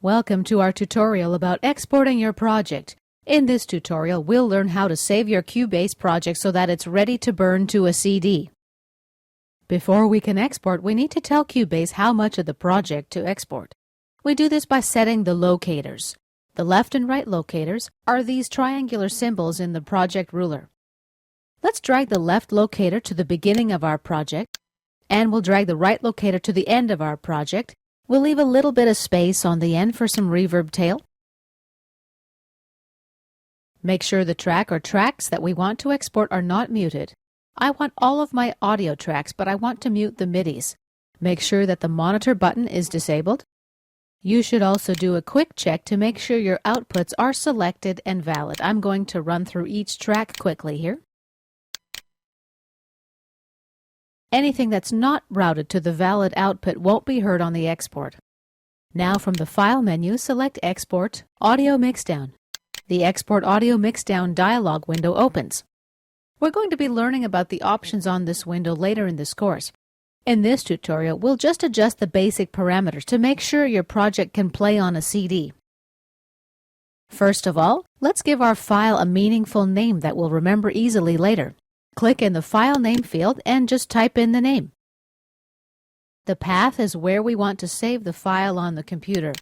Welcome to our tutorial about exporting your project. In this tutorial, we'll learn how to save your Cubase project so that it's ready to burn to a CD. Before we can export, we need to tell Cubase how much of the project to export. We do this by setting the locators. The left and right locators are these triangular symbols in the project ruler. Let's drag the left locator to the beginning of our project, and we'll drag the right locator to the end of our project. We'll leave a little bit of space on the end for some reverb tail. Make sure the track or tracks that we want to export are not muted. I want all of my audio tracks, but I want to mute the MIDIs. Make sure that the monitor button is disabled. You should also do a quick check to make sure your outputs are selected and valid. I'm going to run through each track quickly here. Anything that's not routed to the valid output won't be heard on the export. Now from the File menu, select Export Audio Mixdown. The Export Audio Mixdown dialog window opens. We're going to be learning about the options on this window later in this course. In this tutorial, we'll just adjust the basic parameters to make sure your project can play on a CD. First of all, let's give our file a meaningful name that we'll remember easily later. Click in the File Name field and just type in the name. The path is where we want to save the file on the computer.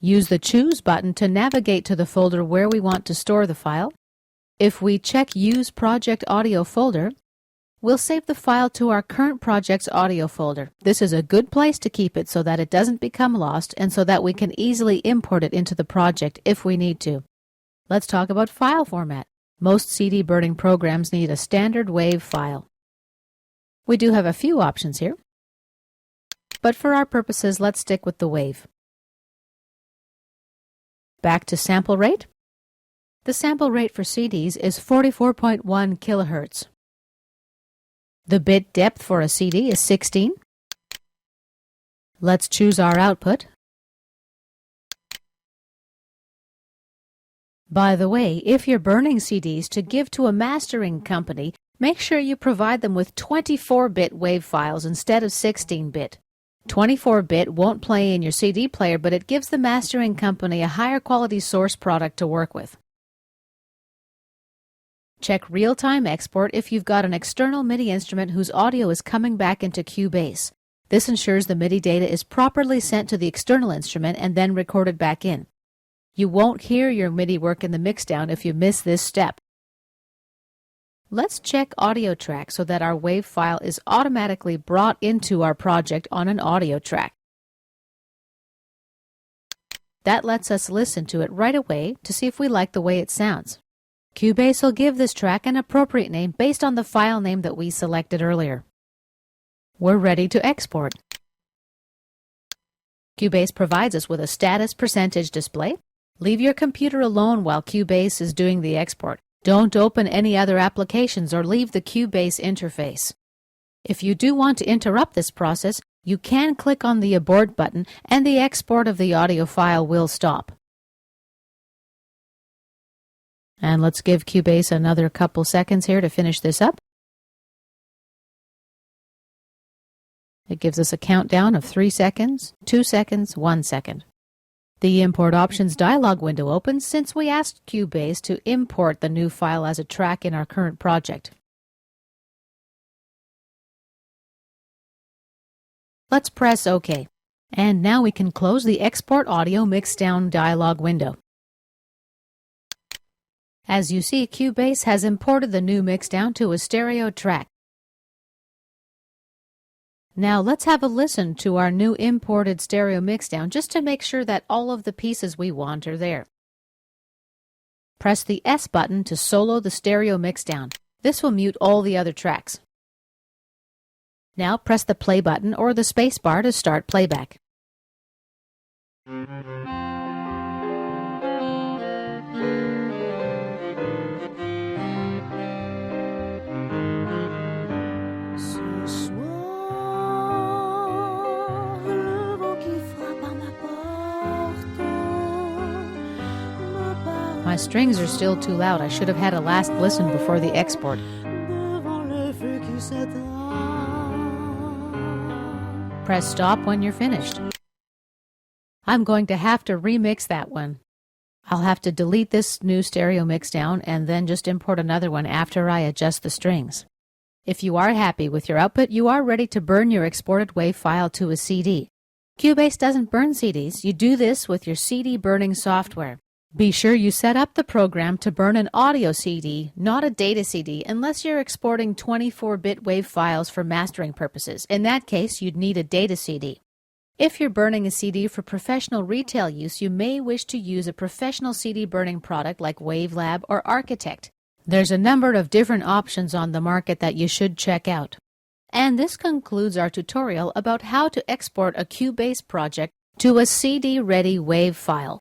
Use the Choose button to navigate to the folder where we want to store the file. If we check Use Project Audio Folder, we'll save the file to our current project's audio folder. This is a good place to keep it so that it doesn't become lost and so that we can easily import it into the project if we need to. Let's talk about file format. Most CD burning programs need a standard WAV file. We do have a few options here, but for our purposes, let's stick with the WAV. Back to sample rate. The sample rate for CDs is 44.1 kHz. The bit depth for a CD is 16. Let's choose our output. By the way, if you're burning CDs to give to a mastering company, make sure you provide them with 24-bit WAV files instead of 16-bit. 24-bit won't play in your CD player, but it gives the mastering company a higher quality source product to work with. Check real-time export if you've got an external MIDI instrument whose audio is coming back into Cubase. This ensures the MIDI data is properly sent to the external instrument and then recorded back in. You won't hear your MIDI work in the mixdown if you miss this step. Let's check audio track so that our WAV file is automatically brought into our project on an audio track. That lets us listen to it right away to see if we like the way it sounds. Cubase will give this track an appropriate name based on the file name that we selected earlier. We're ready to export. Cubase provides us with a status percentage display. Leave your computer alone while Cubase is doing the export. Don't open any other applications or leave the Cubase interface. If you do want to interrupt this process, you can click on the Abort button and the export of the audio file will stop. And let's give Cubase another couple seconds here to finish this up. It gives us a countdown of 3 seconds, 2 seconds, 1 second. The Import Options dialog window opens since we asked Cubase to import the new file as a track in our current project. Let's press OK. And now we can close the Export Audio Mixdown dialog window. As you see, Cubase has imported the new mixdown to a stereo track. Now let's have a listen to our new imported stereo mixdown just to make sure that all of the pieces we want are there. Press the S button to solo the stereo mixdown. This will mute all the other tracks. Now press the play button or the space bar to start playback. My strings are still too loud. I should have had a last listen before the export. Press stop when you're finished. I'm going to have to remix that one. I'll have to delete this new stereo mixdown and then just import another one after I adjust the strings. If you are happy with your output, you are ready to burn your exported WAV file to a CD. Cubase doesn't burn CDs. You do this with your CD burning software. Be sure you set up the program to burn an audio CD, not a data CD, unless you're exporting 24-bit WAV files for mastering purposes. In that case, you'd need a data CD. If you're burning a CD for professional retail use, you may wish to use a professional CD burning product like WaveLab or Architect. There's a number of different options on the market that you should check out. And this concludes our tutorial about how to export a Cubase project to a CD-ready WAV file.